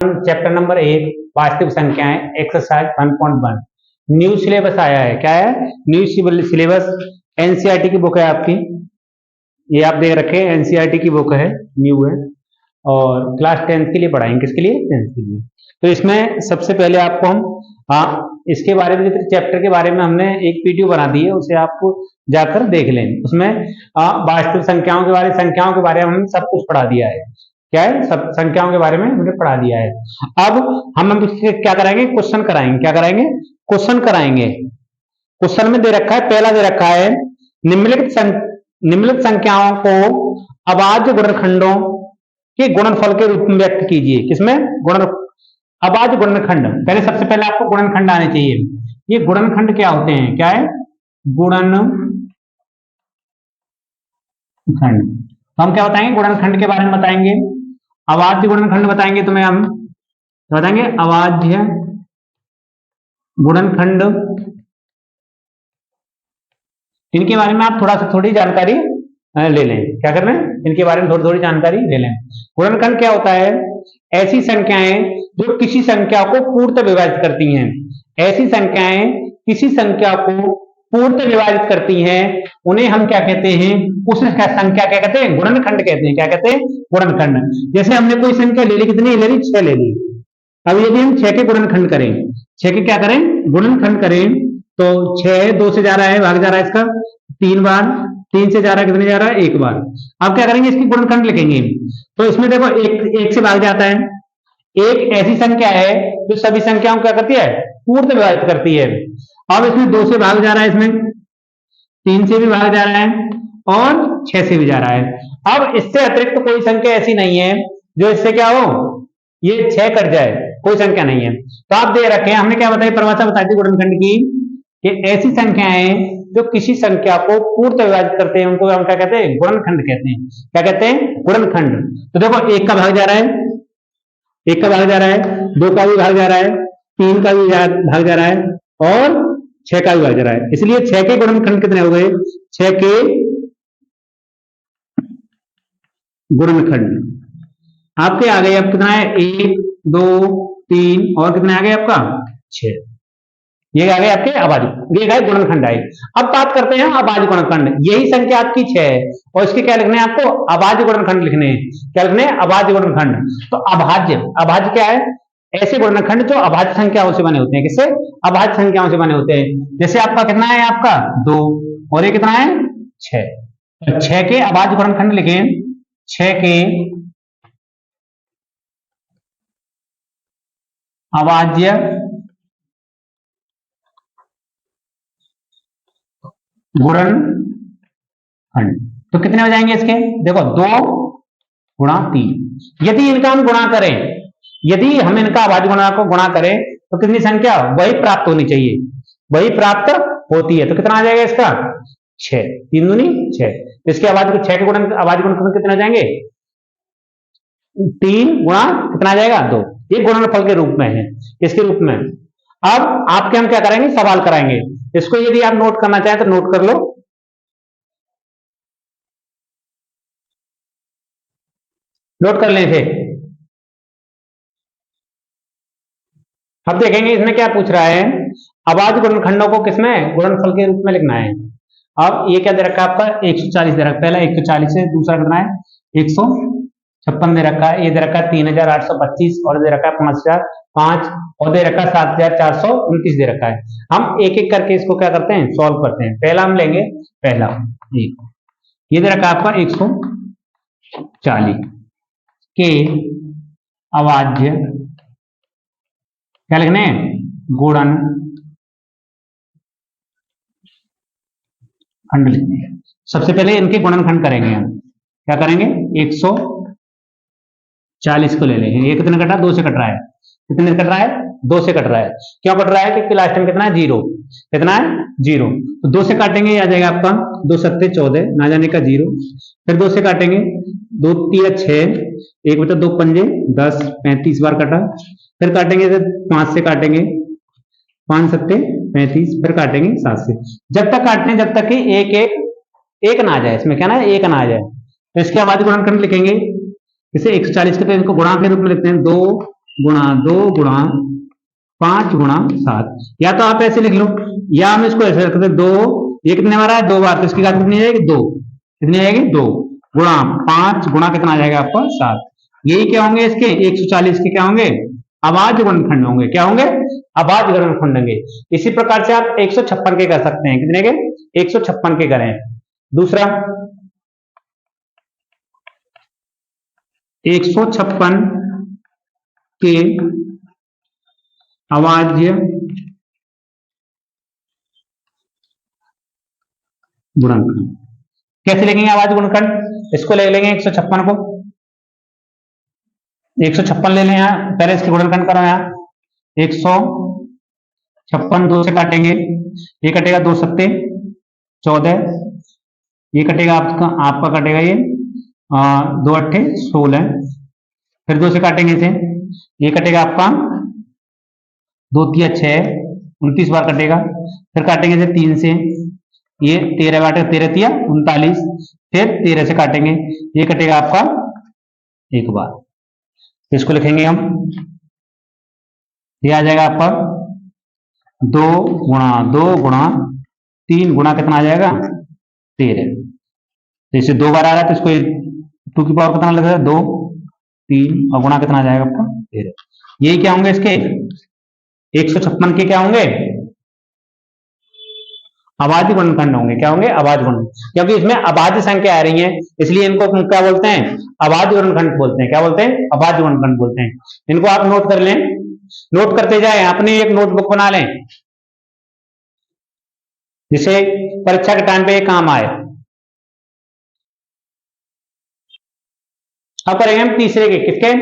Chapter number 1 वास्तविक संख्याएं exercise 1.1 new syllabus आया है। क्या है? न्यू सिलेबस एनसीईआरटी की बुक है आपकी, ये आप देख रखे हैं, एनसीईआरटी की बुक है, न्यू है और क्लास 10th के लिए पढ़ाएंगे। किसके लिए? 10th के लिए। तो इसमें सबसे पहले आपको हम इसके बारे में, चैप्टर के बारे में हमने एक वीडियो बना दी है, उसे आपको जाकर देख लें। उसमें वास्तविक संख्याओं के बारे में हमने सब कुछ पढ़ा दिया है। क्या है? सब संख्याओं के बारे में हमने पढ़ा दिया है। अब हम क्या कराएंगे? क्वेश्चन कराएंगे। क्या कराएंगे? क्वेश्चन कराएंगे। क्वेश्चन में दे रखा है, पहला दे रखा है निम्नलिखित संख्याओं को अभाज्य गुणनखंडों के गुणनफल के रूप में व्यक्त कीजिए। किसमें? अभाज्य गुणनखंड। पहले सबसे पहले आपको गुणनखंड आने चाहिए। ये गुणनखंड क्या होते हैं? क्या है? गुणनखंड। तो हम क्या बताएंगे? गुणनखंड के बारे में बताएंगे। अभाज्य गुणनखंड बताएंगे तुम्हें हम, बताएंगे अभाज्य गुणनखंड। इनके बारे में आप थोड़ी जानकारी ले लें। क्या कर रहे हैं? इनके बारे में थोड़ी जानकारी ले लें। गुणनखंड क्या होता है? ऐसी संख्याएं जो किसी संख्या को पूर्णतः विभाजित करती हैं। ऐसी संख्याएं किसी संख्या को पूर्णतः विभाजित करती हैं, उन्हें हम क्या कहते हैं? उस संख्या क्या कहते हैं? गुणनखंड कहते हैं। क्या कहते हैं? गुणनखंड। जैसे हमने कोई संख्या ले ली, कितनी ले ली? 6 ले ली। अब यदि हम 6 के गुणनखंड करें, 6 के क्या करें? गुणनखंड करें, तो 6 2 से जा रहा है, भाग जा रहा है इसका 3 बार, 3 से जा रहा है, कितने जा रहा है? 1 बार। अब क्या करेंगे? इसकी गुणनखंड लिखेंगे। तो इसमें देखो एक से भाग जाता है। एक ऐसी संख्या है जो सभी संख्याओं को क्या करती है? पूर्णतः विभाजित करती है। अब इसमें 2 से भाग जा रहा है, इसमें 3 से भी भाग जा रहा है और 6 से भी जा रहा है। अब इससे अतिरिक्त कोई संख्या ऐसी नहीं है जो इससे क्या हो, ये 6 कट जाए, कोई संख्या नहीं है। तो आप दे रखे हैं, हमने क्या बताया? परिभाषा बताई थी गुणनखंड की, कि ऐसी संख्याएं जो किसी संख्या को पूर्णतः विभाजित करते हैं, उनको हम क्या कहते हैं? गुणनखंड कहते हैं। क्या कहते हैं? गुणनखंड। तो देखो 1 का भाग जा रहा है, 1 का भाग जा रहा है, 2 का भी भाग जा रहा है, 3 का भी भाग जा रहा है और 6 का भी भाग जा रहा है। इसलिए 6 के गुणनखंड कितने हो गए? 6 के गुणनखंड आपके आ गए। अब कितना है? 1 2 3 और कितने आ गए आपका? 6। ये आ गए आपके अभाज्य, ये गए गुणनखंड आए। अब बात करते हैं अभाज्य गुणनखंड। यही संख्या आपकी 6 है और इसके क्या लिखने हैं आपको? अभाज्य गुणनखंड लिखने हैं। क्या लिखने हैं? अभाज्य गुणनखंड। तो अभाज्य क्या है? ऐसे गुणनखंड जो अभाज्य संख्याओं से बने होते हैं। किससे? अभाज्य संख्याओं से बने होते हैं। जैसे आपका कितना है? आपका 2 और ये कितना है? 6। तो 6 के अभाज्य गुणनखंड लिखें। 6 के अभाज्य गुणनखंड तो कितने हो जाएंगे इसके? देखो 2 गुणा 3। यदि इनका हम गुणा करें, यदि हम इनका अभाज्य गुणा को गुणा करें तो कितनी संख्या? वही प्राप्त होनी चाहिए, वही प्राप्त होती है। तो कितना आ जाएगा इसका? 6। 3 दूनी 6। इसके अभाज्य 6 के अभाज्य गुणनखंड कितने हो जाएंगे? 3 गुणा कितना आ जाएगा? 2। ये गुणनफल के रूप में है, इसके रूप में। अब आपके हम क्या करेंगे? सवाल कराएंगे। इसको यदि आप नोट करना चाहें तो नोट कर लो। नोट कर लें इसे। अब देखेंगे इसमें क्या पूछ रहा है। अभाज्य गुणनखंडों को किसमें? गुणनफल के रूप में लिखना है। अब ये क्या दे रखा है आपका? 140 दे रखा। पहला 140 है, दूसरा कितना है? 156 दे रखा है। ये दे रखा है 3825 और दे रखा है 5005 और दे रखा है 7429 दे रखा है। हम एक एक करके इसको क्या करते हैं? सॉल्व करते हैं। पहला हम लेंगे, पहला एक, ये दे रखा है आपका 140 के अभाज्य क्या लिखने हैं? गुणनखंड लिखने हैं। सबसे पहले इनके गुणनखंड करेंगे हम। क्या करेंगे? 140 को ले लेंगे। ये कितने कट रहा है? 2 से कट रहा है। कितने कट रहा है? 2 से कट रहा है। क्यों कट रहा है? क्योंकि लास्ट टाइम कितना है? 0। कितना है? 0। तो 2 से काटेंगे, आ जाएगा आपका 2 7 14, ना जाने का 0। फिर 2 से काटेंगे, 2 3 6, 1 बचा 2 पंजे 10, 35 बार कटा। फिर काटेंगे 5 से काटेंगे, 5 7 35, फिर काटेंगे 7 से। जब तक काटते हैं जब तक कि एक ना आ जाए, इसमें क्या ना? एक ना आ जाए। तो इसके अभाज्य गुणनखंड लिखेंगे। इसे 140 के, तो इनको गुणा के रूप में लिखते हैं। 2 गुणा 2 गुणा 5 गुणा 7। या तो आप ऐसे लिख लो, या हम इसको ऐसे रखते 2, ये कितने बार है 2 बार, तो इसकी घात कितनी आ जाएगी 2, कितनी आएगी 2 गुणा 5 गुणा कितना आ जाएगा आपका 7। यही क्या होंगे इसके 140 के क्या होंगे अभाज्य गुणनखंड होंगे, क्या होंगे अभाज्य गुणनखंड होंगे। इसी प्रकार से आप 156 के कर सकते हैं, कितने के 156 के करें। दूसरा 156 के अभाज्य गुणनखंड कैसे लिखेंगे अभाज्य गुणनखंड, इसको ले लेंगे 156 को, 156 ले लें यहाँ, पहले इसके गुणनखंड करो यहाँ 156 2 से काटेंगे, ये कटेगा 2 सत्ते 14, ये कटेगा आपका कटेगा ये 2 अट्ठे 16, फिर 2 से काटेंगे इसे, ये कटेगा आपका 2 तिया 6 29 बार कटेगा, फिर काटेंगे इसे 3 से, ये 13 बार 13 तिया 39, फिर 13 से काटेंगे, ये कटेगा आपका 1 बार, इसको लिखेंगे हम, ये आ जाएगा आपका 2 गुणा 2 गुणा 3 गुणा कितना आ जाएगा 13, जैसे 2 बार आ रहा है तो इसको 2 की पावर कितना लगेगा 2 3 और गुणा कितना आ जाएगा आपका 13। यही क्या होंगे इसके 156 के क्या होंगे अभाज्य गुणनखंड होंगे, क्या होंगे अभाज्य गुणनखंड, क्योंकि इसमें अभाज्य संख्या आ रही है इसलिए इनको क्या बोलते हैं अभाज्य गुणनखंड बोलते हैं, क्या बोलते हैं अभाज्य गुणनखंड बोलते हैं। इनको आप नोट कर लें, नोट करते जाएं, अपनी एक नोटबुक बना लें जिसे परीक्षा के टाइम पे ये काम आए। अब करेंगे हम तीसरे के, किसके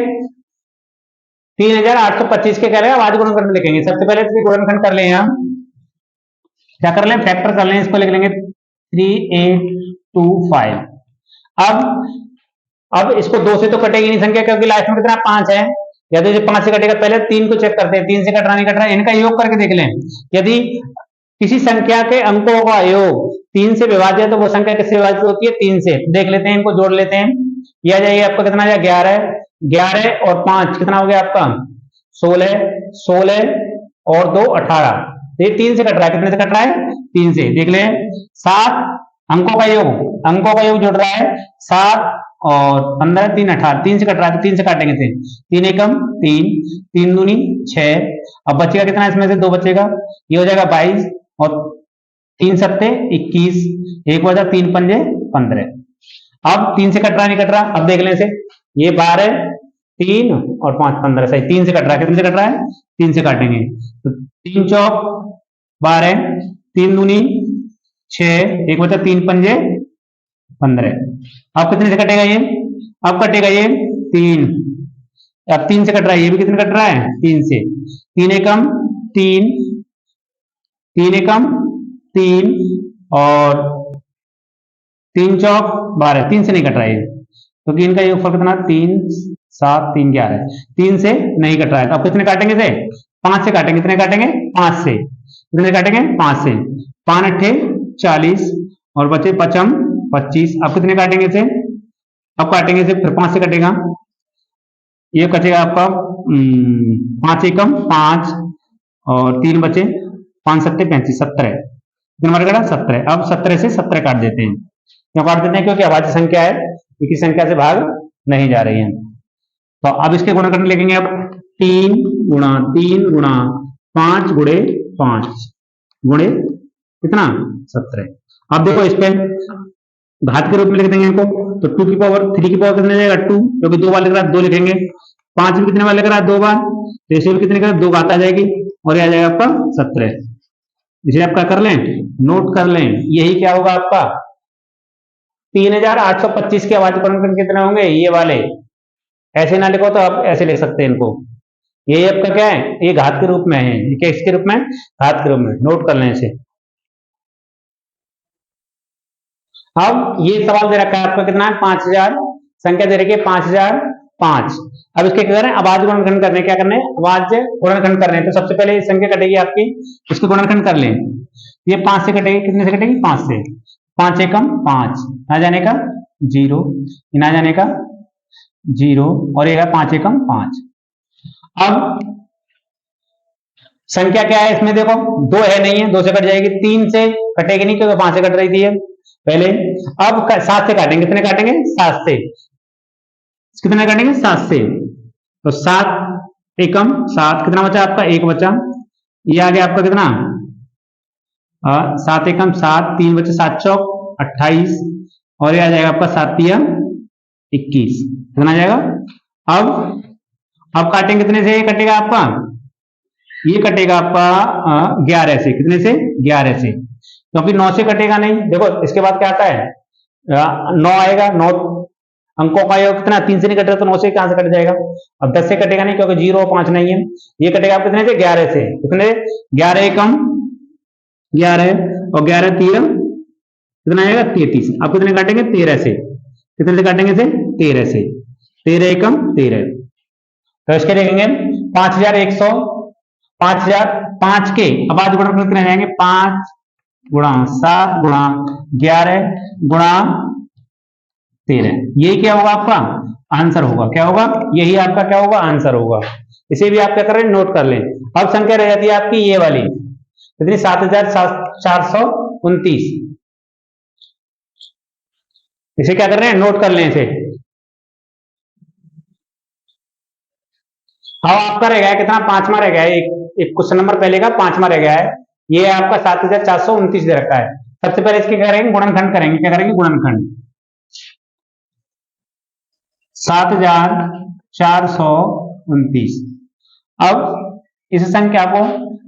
3825 के कह रहे हैं अभाज्य गुणनखंड लिखेंगे। सबसे पहले इसके गुणनखंड कर लें, हम क्या कर लें फैक्टर कर लें, इसको लिख लेंगे 3825। अब इसको 2 से तो कटेगी नहीं संख्या, क्योंकि लास्ट में कितना 5 है, यदि 5 से कटेगा पहले 3 को चेक करते हैं, 3 से कट रहा नहीं कट रहा, इनका योग करके देख लें। यदि किसी संख्या के अंकों का योग 3 से विभाज्य है तो वो संख्या किससे विभाजित होती है 3 से। देख लेते हैं, इनको जोड़ लेते हैं, यह आ जाएगा आपका कितना आ जाएगा 11 और 5 कितना हो गया आपका 16 और 2 18, ये 3 से कट रहा है, कितने से कट रहा है 3 से। देख ले 7 अंकों का योग जुड़ रहा है 7 और 15 3 18, 3 से कट रहा है तो 3 से काटेंगे थे, 3 एकम 3 3 दूनी 6, अब बचेगा कितना इसमें से 2 बचेगा, ये हो जाएगा 22 और 3 सत्ते 21, 1 बचा 3 पंजे 15। अब 3 से कट रहा नहीं कट रहा, अब देख लें इसे, ये 12 3 और 5 15, सही 3 से कट रहा है, कितने से कट रहा है 3 से काटेंगे तो 3 चौक 12 3 दूनी 6, 1 बचा 3 पंजे 15। अब कितने से कटेगा ये, अब कटेगा ये 3, अब 3 से कट रहा है, ये भी कितने कट रहा है 3 से, 3 एकम 3 3 एकम 3 और 3 चौक 12, 3 से नहीं कट रहा है क्योंकि इनका योगफल कितना 3 7 3 11, 3 से नहीं कट रहा है। अब कितने काटेंगे से 5 से काटेंगे, कितने काटेंगे 5 से, कितने काटेंगे 5 से, 5 अट्ठे 40 और बचे 5 25। अब कितने काटेंगे से, अब काटेंगे से फिर 5 से कटेगा, ये कटेगा आपका 5 एकम 5 और 3 बचे 5 सत्ते 35 17, कितने मार कटा 17। अब 17 से 17 काट देते हैं, क्यों काट देते हैं क्योंकि अभाज्य संख्या है, किसी संख्या से भाग नहीं जा रही है। तो अब इसके गुणनखंड लिखेंगे, अब 3 गुणा 5 गुणे 5 गुणे कितना 17। अब देखो इस पे घात के रूप में लिख देंगे इनको, तो 2 की पावर 3 की पावर कितने जाएगा 2, क्योंकि 2 बार लिख रहा है 2 लिखेंगे, 5 भी कितने बार लिख रहा है 2 बार, तो इसे भी कितने का 2 घात आ जाएगी और ये आ जाएगा आपका 17। इसे आप क्या कर लें नोट कर लें, यही क्या होगा आपका 3825 के अभाज्य गुणनखंड कितने होंगे ये वाले। ऐसे ना लिखो तो आप ऐसे लिख सकते हैं इनको, ये आपका क्या है ये घात के रूप में है, ये क्या इसके रूप में घात के रूप में, नोट कर लें इसे। अब ये सवाल दे रखा है आपका कितना है 5000, संख्या दे रखी है 5005। अब इसके क्या करें अभाज्य गुणनखंड करने, क्या करने अभाज्य गुणनखंड करने, तो सबसे पहले संख्या कटेगी आपकी, इसके गुणनखंड कर लें। ये 5 से कटेगी, कितने से कटेगी 5 से, 5 एकम 5 ना जाने का 0, ना जाने का 0 और ये 5 एकम 5। अब संख्या क्या है इसमें, देखो 2 है नहीं है, 2 से कट जाएगी, 3 से कटेगी नहीं क्योंकि 5 से कट रही थी पहले। अब 7 से काटेंगे, कितने काटेंगे 7 से, कितने काटेंगे 7 से, तो 7 एकम 7, कितना बचा आपका 1 बचा, ये आ गया आपका कितना 7 एकम 7, 3 बचे 7 चौक 28, और ये आ जाएगा आपका 7 तिया 21, कितना आ जाएगा। अब काटेंगे कितने से, ये कटेगा आपका, ये कटेगा आपका 11 से, कितने से 11 से, क्योंकि 9 से कटेगा नहीं। देखो इसके बाद क्या आता है 9 आएगा, 9 अंकों का योग कितना, 3 से नहीं कट रहा तो 9 से कहां से कट जाएगा। अब 10 से कटेगा नहीं क्योंकि 0 और 5 नहीं है, ये कटेगा आप कितने से 11 से, कितने 11 एकम 11 और 11 तिया कितना आएगा 33। अब कितने काटेंगे 13 से, कितने से काटेंगे से 13 से, 13 एकम 13, तो इसके देखेंगे 5100, 5005 के अब आज गुणा कितने जाएंगे 5 गुणा 7 गुणा 11 गुणा 13, यही क्या होगा आपका आंसर होगा, क्या होगा यही आपका क्या होगा आंसर होगा। इसे भी आप क्या कर रहे हैं नोट कर लें। अब संख्या रह जाती है आपकी ये वाली कितनी 7429, इसे क्या कर रहे हैं नोट कर लें इसे। अब आपका रह गया है कितना, 5वां रह गया है, एक क्वेश्चन नंबर पहले का 5वां रह गया है, ये आपका 7429 दे रखा है। सबसे पहले इसके करेंगे गुणनखंड करेंगे, क्या करेंगे गुणनखंड, 7429। अब इस संख्या को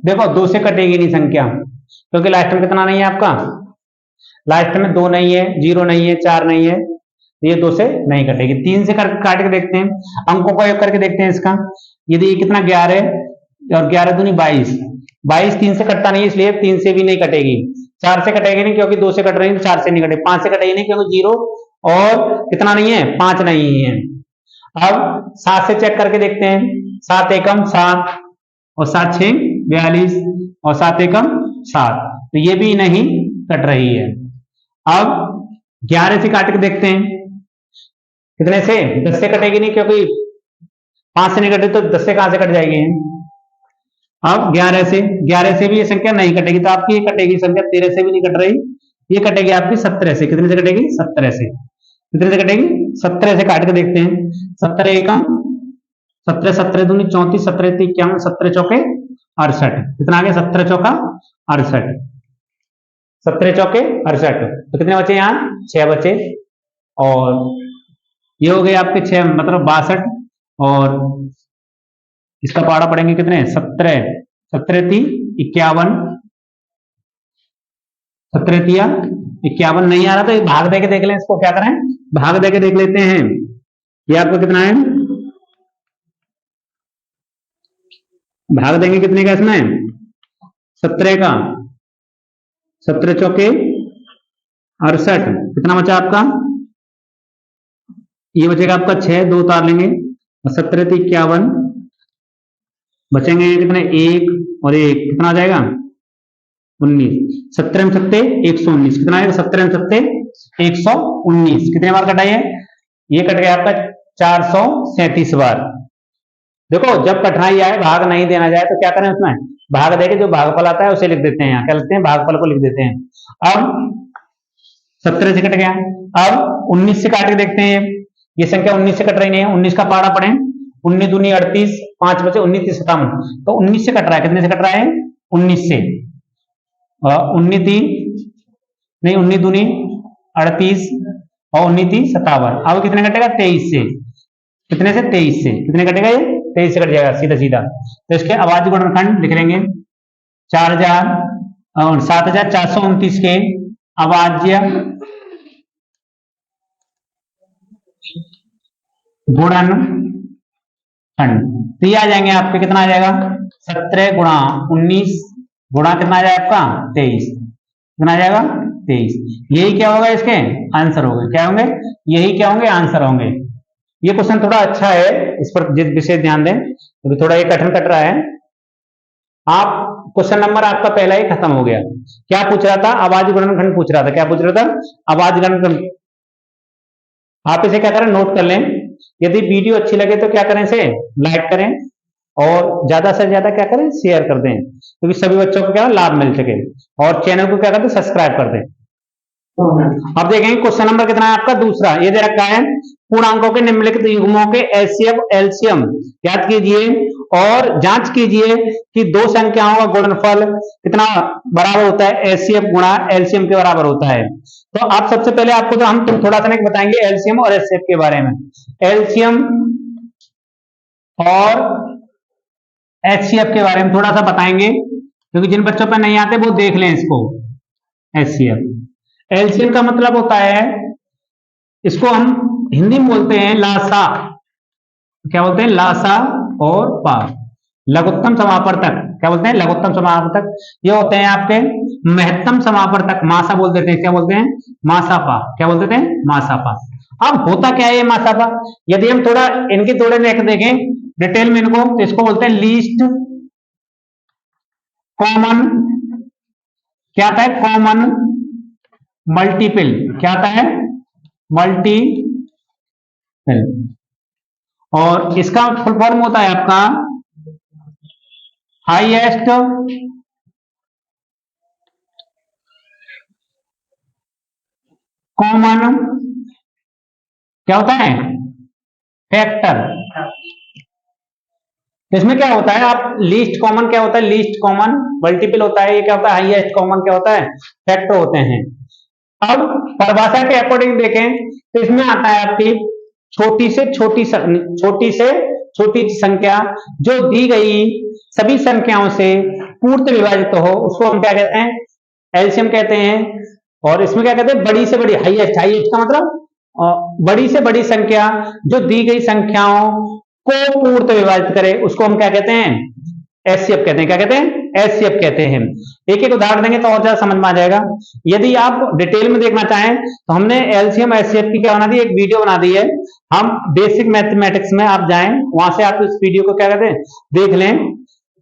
देखो 2 से कटेगी नहीं संख्या, क्योंकि लास्ट में कितना नहीं है आपका, लास्ट में 2 नहीं है, 0 नहीं है, 4 नहीं है, ये 2 से नहीं कटेगी। 3 से काट के देखते हैं, अंकों को योग करके देखते हैं इसका, यदि कितना 11 और 11 दूनी 22, 22 3 से कटता नहीं इसलिए 3 से भी नहीं कटेगी, 4 से कटेगी नहीं क्योंकि 2 से कट रही है, 4 से नहीं कटेगी, 5 से कटेगी नहीं क्योंकि 0 और कितना नहीं है 5 नहीं है। अब 7 से चेक करके देखते हैं, 7 एकम 7 और 7 6 42 और 7 एकम 7, तो ये भी नहीं कट रही है। अब 11 से काट के देखते हैं, कितने से 10 से कटेगी नहीं क्योंकि 5 से नहीं कटे तो 10 से कहां से कट जाएगी। अब 11 से भी ये संख्या नहीं कटेगी, तो आपकी ये कटेगी संख्या 13 से भी नहीं कट रही, ये कटेगी आपकी 17 से, कितने से कटेगी 17 से, कितने से कटेगी 17 से काट के देखते हैं, 17 एकम 17, 17 दूनी 34, 17 51, 17 चौके 68, कितना आ गया 17 चौका 68, 17 चौके 68, तो कितने बचे यहाँ 6 बचे, और ये हो गए आपके 6 मतलब 62, और इसका पाड़ा पड़ेंगे कितने 17, 17 × 51, 17 × 51 नहीं आ रहा तो भाग दे के देख लें, इसको क्या करें भाग दे के देख लेते हैं। ये आपको कितना है, भाग देंगे कितने का इसमें 17 का, 17 चौके 68, कितना बचा आपका, ये बचेगा आपका 6, 2 उतार लेंगे, और 17 × 51 बचेंगे कितने 1 और 1, कितना आ जाएगा 19, 17 में 7 119, कितना आएगा 17 में 7 119, कितने बार कटा है ये कट गया आपका 437 बार। देखो जब कठिनाई आए भाग नहीं देना जाए तो क्या करें उसमें भाग देके जो भागफल आता है उसे लिख देते हैं, यहाँ क्या लिखते हैं भागफल को लिख देते हैं। अब 17 से कट गया, अब 19 से काट के देखते हैं, ये संख्या 19 से कट रही नहीं है, 19 का पारा पड़े, 19 दूनी 38, 5 बचे 19 × 57, तो 19 से कट रहा है, कितने से कट रहा है 19 से, 19 नहीं 19 दूनी 38 और 19 × 57, अब कितने कटेगा 23 से, कितने से 23 से, कितने कटेगा ये 23 से कट जाएगा सीधा सीधा, तो इसके अभाज्य गुणनखंड लिख लेंगे 7429 के अभाज्य गुणनखंड, तो ये आ जाएंगे आपके कितना आ जाएगा 17 × 19 गुणा कितना आ जाएगा आपका 23, कितना आ जाएगा 23, यही क्या होगा इसके आंसर होंगे, क्या होंगे यही क्या होंगे आंसर होंगे। ये क्वेश्चन थोड़ा अच्छा है, इस पर विशेष ध्यान दें क्योंकि थोड़ा ये कठिन कट रहा है। आप क्वेश्चन नंबर आपका पहला ही खत्म हो गया। क्या पूछ रहा था अभाज्य गुणनखंड पूछ रहा था, क्या पूछ रहा था अभाज्य गुणनखंड। आप इसे क्या करें नोट कर लें, यदि वीडियो अच्छी लगे तो क्या करें इसे लाइक करें और ज्यादा से ज्यादा क्या करें, शेयर कर दें, क्योंकि सभी बच्चों को क्या लाभ मिल सके। और चैनल को क्या कर दें, सब्सक्राइब कर दें। अब देखेंगे क्वेश्चन नंबर कितना है आपका, दूसरा। ये दे रखा है पूर्णांकों के निम्नलिखित युग्मों के एचसीएफ एलसीएम याद कीजिए और जांच कीजिए कि दो संख्याओं का गुणनफल कितना बराबर होता है, एचसीएफ गुणा एलसीएम के बराबर होता है। तो आप सबसे पहले आपको तो हम थोड़ा सा नहीं बताएंगे एलसीएम और एचसीएफ के बारे में। एलसीएम और एचसीएफ के बारे में थोड़ा सा बताएंगे, क्योंकि जिन बच्चों पर नहीं आते वो देख लें इसको। एचसीएफ, एलसीएम का मतलब होता है, इसको हम हिंदी में बोलते हैं लासा। क्या बोलते हैं, लासा और पा, लघुत्तम समापवर्तक। क्या बोलते हैं, लघुत्तम समापवर्तक। ये होते हैं आपके महत्तम समापवर्तक, मासा बोल देते हैं। क्या बोलते हैं, मासापा। क्या बोल देते हैं, मासापा। अब होता क्या है ये मासापा, यदि हम थोड़ा इनकी थोड़े देखें डिटेल में इनको, तो इसको बोलते हैं लीस्ट कॉमन। क्या आता है, कॉमन मल्टीपल। क्या आता है, मल्टीपल। और इसका फुल फॉर्म होता है आपका हाईएस्ट कॉमन, क्या होता है, फैक्टर। इसमें क्या होता है, आप लीस्ट कॉमन क्या होता है, लीस्ट कॉमन मल्टीपल होता है। ये क्या होता है, हाईएस्ट कॉमन क्या होता है, फैक्टर होते हैं। अब परिभाषा के अकॉर्डिंग देखें तो इसमें आता है आपकी छोटी से छोटी संख्या जो दी गई सभी संख्याओं से पूर्ण विभाजित हो, उसको हम क्या कहते हैं, एलसीएम कहते हैं। और इसमें क्या कहते हैं, बड़ी से बड़ी, हाईएस्ट। हाईएस्ट का मतलब बड़ी से बड़ी संख्या जो दी गई संख्याओं को पूर्ण विभाजित करे, उसको हम क्या कहते हैं, एचसीएफ कहते हैं। क्या कहते हैं, एचसीएफ कहते हैं। एक एक उदाहरण देंगे तो और ज्यादा समझ में आ जाएगा। यदि आप डिटेल में देखना चाहें तो हमने एलसीएम एचसीएफ की क्या बना दी, एक वीडियो बना दी है। हम बेसिक मैथमेटिक्स में आप जाएं, वहां से आप इस वीडियो को क्या कहते हैं, देख लें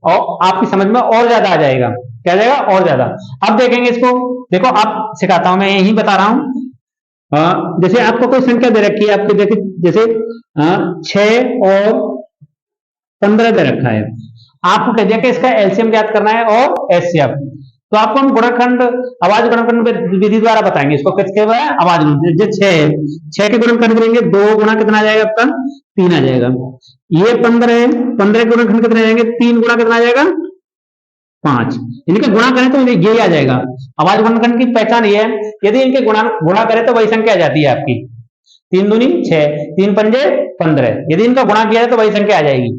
और आपकी समझ में और ज्यादा आ जाएगा। क्या जाएगा, और ज्यादा। अब देखेंगे इसको, देखो आप सिखाता हूं, मैं यही बता रहा हूं। जैसे आपको कोई संख्या दे रखी है आपके, देखिए जैसे 6 और 15 दे रखा है, आपको कह दिया कि इसका एलसीएम ज्ञात करना है और एचसीएफ। तो आपको हम गुणनखंड, अभाज्य गुणनखंड विधि द्वारा बताएंगे इसको। किसके द्वारा, अभाज्य गुणनखंड। जो 6 के गुणनखंड करेंगे, 2 गुणा कितना आ जाएगा आपका, 3 आ जाएगा। ये 15 है, 15 के गुणनखंड कितने आ जाएंगे, 3 गुणा कितना आ जाएगा, 5। इनके गुणा करें तो ये आ जाएगा। अभाज्य गुणनखंड की पहचान ये है, यदि इनके गुणा करें तो वही संख्या आ जाती है आपकी। 3 दूनी 6, 3 पंजे 15। यदि इनका गुणा किया है तो वही संख्या आ जाएगी।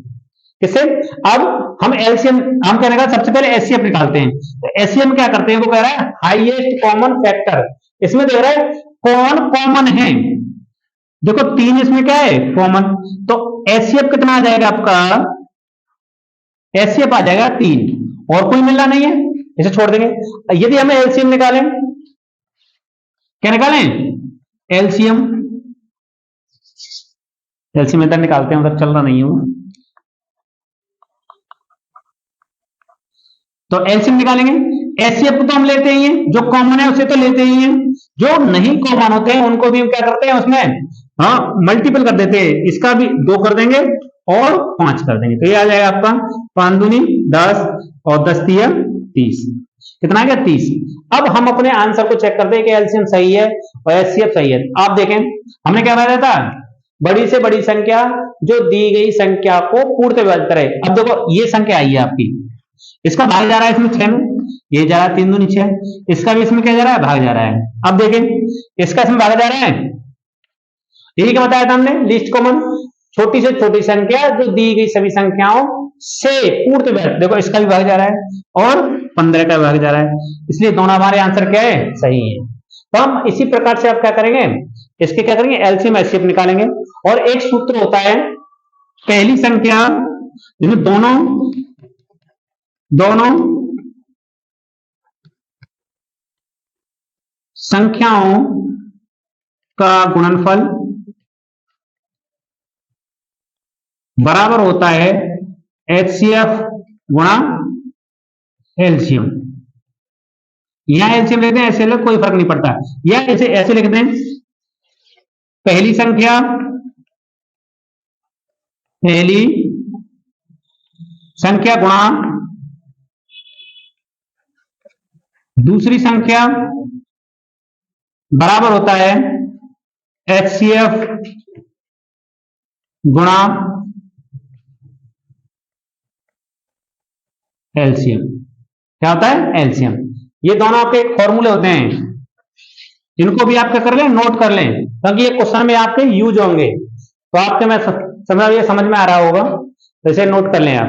किससे, अब हम एलसीएम, हम कहने का सबसे पहले एचसीएफ निकालते हैं। तो एचसीएफ क्या करते हैं, वो कह रहा है हाईएस्ट कॉमन फैक्टर। इसमें देख रहा है कौन कॉमन है, देखो 3 इसमें क्या है, कॉमन। तो एचसीएफ कितना आ जाएगा आपका, एचसीएफ आ जाएगा 3, और कोई मिलना नहीं है, इसे छोड़ देंगे। यदि हमें एलसीएम निकालें, क्या निकालें, एलसीएम। एलसीएम इधर निकालते हैं, उधर चल रहा नहीं हूं। तो एलसीएम निकालेंगे। एचसीएफ को तो हम लेते ही हैं, जो कॉमन है उसे तो लेते ही हैं, जो नहीं कॉमन होते हैं उनको भी हम क्या करते हैं, उसमें मल्टीपल कर देते हैं। इसका भी 2 कर देंगे और 5 कर देंगे, तो ये आ जाएगा आपका 5 दूनी 10 और 10 तिया 30। कितना आ गया, 30। अब हम अपने आंसर को चेक करते हैं कि एलसीएम सही है और एचसीएफ सही है। आप देखें हमने क्या बताया था, बड़ी से बड़ी संख्या जो दी गई संख्या को पूर्ण विभाजित करे। अब देखो ये संख्या आई है आपकी, इसका भाग जा रहा है इसमें 6 में, ये जा रहा है 3 दूनी 6, इसका भी इसमें क्या जा रहा है, भाग जा रहा है। अब देखें इसका इसमें भाग जा रहा है, यही क्या बताया था हमने, लीस्ट कॉमन, छोटी से छोटी संख्या जो दी गई सभी संख्याओं से पूर्ण विभाजित। देखो इसका भी भाग जा रहा है और 15 का भाग जा रहा है, इसलिए दोनों हमारे आंसर क्या है, सही है। तो हम इसी प्रकार से आप क्या करेंगे, इसके क्या करेंगे, एलसीएम एचसीएफ निकालेंगे। और एक सूत्र होता है, पहली संख्या जिसमें दोनों संख्याओं का गुणनफल बराबर होता है एचसीएफ गुणा एलसीएम। यहां एलसीएम लेते हैं, ऐसे लोग कोई फर्क नहीं पड़ता, या ऐसे लिखते हैं, पहली संख्या संख्या गुणा दूसरी संख्या बराबर होता है HCF गुणा एलसीएम। क्या होता है? एलसीएम। ये दोनों आपके एक फॉर्मूले होते हैं, इनको भी आप क्या कर लें, नोट कर लें, क्योंकि ये क्वेश्चन में आपके यूज होंगे। तो आपके मैं समझ में आ रहा होगा, तो इसे नोट कर लें आप।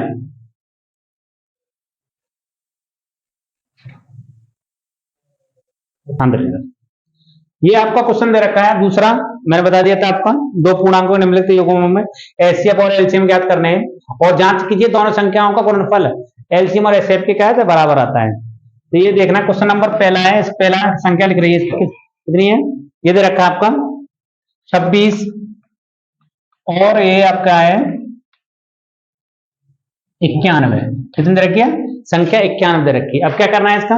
ये आपका क्वेश्चन दे रखा है दूसरा, मैंने बता दिया था आपका, दो पूर्णांकों निम्नलिखित युग्मों में एचसीएफ और एलसीएम ज्ञात करने हैं, और जांच कीजिए दोनों संख्याओं का गुणनफल एलसीएम और एचसीएफ के क्या है, बराबर आता है। तो ये देखना, क्वेश्चन नंबर पहला है, इस पहला संख्या लिख रही है, कितनी है, ये दे रखा है आपका 26, और ये आपका है 91। कितनी दे रखी है? संख्या 91 दे रखी है। अब क्या करना है इसका,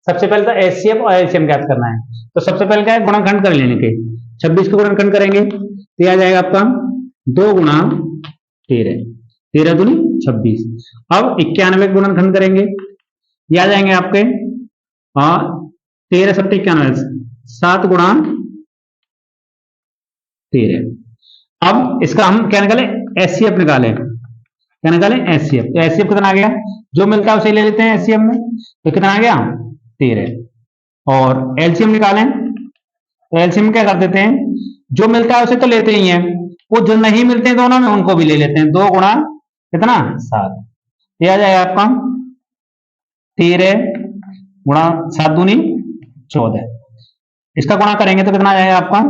सबसे पहले तो एचसीएफ और एलसीएम ज्ञात करना है। तो सबसे पहले क्या है, गुणनखंड कर लेने के, 26 को गुणनखंड करेंगे तो आ जाएगा आपका 2 गुणा 13, 13 दूनी 26। अब 91 गुणनखंड करेंगे, ये आ जाएंगे आपके 13 सत्ते 91, 7 गुणा 13। अब इसका हम क्या निकाले, एचसीएफ निकाले, क्या निकाले, एचसीएफ। तो एचसीएफ कितना आ गया, जो मिलता है उसे ले लेते हैं एचसीएफ में, तो कितना आ गया 13। और एलसीएम निकालें, तो एलसीएम क्या कर देते हैं, जो मिलता है उसे तो लेते ही हैं, वो जो नहीं मिलते हैं दोनों में उनको भी ले लेते हैं। 2 गुणा कितना 7, ये आ जाएगा आपका 13 गुणा 7 दूनी 14। इसका गुणा करेंगे तो कितना आ जाएगा आपका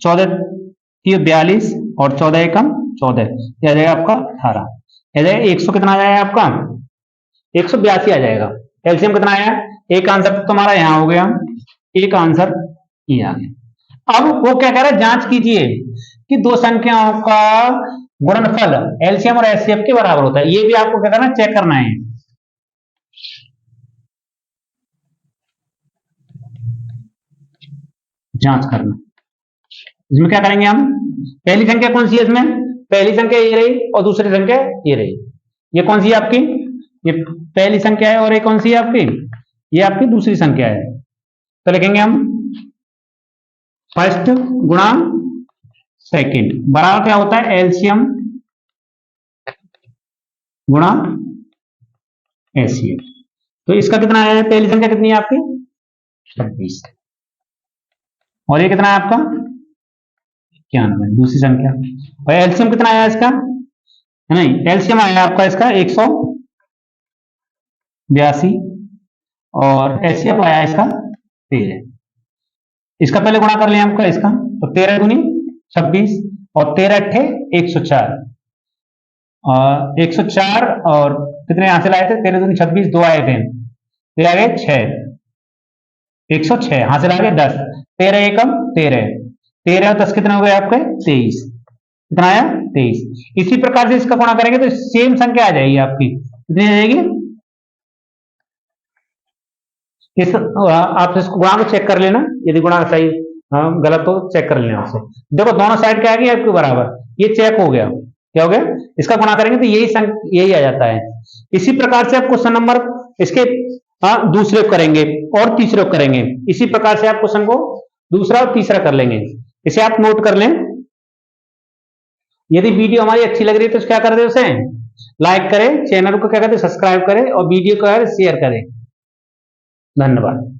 14 42 और 14 एकम 14, ये आ जाएगा आपका 18। आ जाएगा 100, कितना आ जाएगा आपका 182 आ जाएगा। एलसीएम कितना आया, एक आंसर तो तुम्हारा यहां हो गया, एक आंसर ये आ गया। अब वो क्या कह रहा है, जांच कीजिए कि दो संख्याओं का गुणनफल एलसीएम और एचसीएफ के बराबर होता है। ये भी आपको क्या करना है, चेक करना है। जांच करना, इसमें क्या करेंगे हम, पहली संख्या कौन सी है इसमें, पहली संख्या ये रही और दूसरी संख्या ये रही। ये कौन सी है आपकी, ये पहली संख्या है, और ये कौन सी है आपकी, ये आपकी दूसरी संख्या है। तो लिखेंगे हम फर्स्ट गुणा सेकंड बराबर क्या होता है, एलसीएम गुणा एचसीएफ। तो इसका कितना है, पहली संख्या कितनी है आपकी 26, और ये कितना है आपका 91 दूसरी संख्या। और एलसीएम कितना आया इसका, नहीं एलसीएम आया आपका इसका 182, और एचसीएफ आया इसका 13। इसका पहले गुणा कर लिया हमको इसका, तो 13 दूनी 26 और 13 अट्ठे 104, 104 और कितने यहां से लाए थे, 13 दूनी 26, 2 आए थे, फिर आ गए 6, 106 हासिल आ गए 10, 13 एकम 13, 13 10 कितने हो गए आपके 23, कितना आया 23। इसी प्रकार से इसका गुणा करेंगे तो सेम संख्या आ जाएगी आपकी, कितनी आ जाएगी, इस आप इसको गुणा को चेक कर लेना, यदि गुणा सही गलत हो चेक कर लेना उससे। देखो दोनों साइड क्या आ गई आपके बराबर, ये चेक हो गया, क्या हो गया, इसका गुणा करेंगे तो यही आ जाता है। इसी प्रकार से आप क्वेश्चन नंबर इसके दूसरे करेंगे और तीसरे करेंगे, इसी प्रकार से आप क्वेश्चन को दूसरा और तीसरा कर लेंगे। इसे आप नोट कर लें। यदि वीडियो हमारी अच्छी लग रही है तो क्या कर दे, उसे लाइक करें, चैनल को क्या कहते हैं सब्सक्राइब करें, और वीडियो को शेयर करें। धन्यवाद।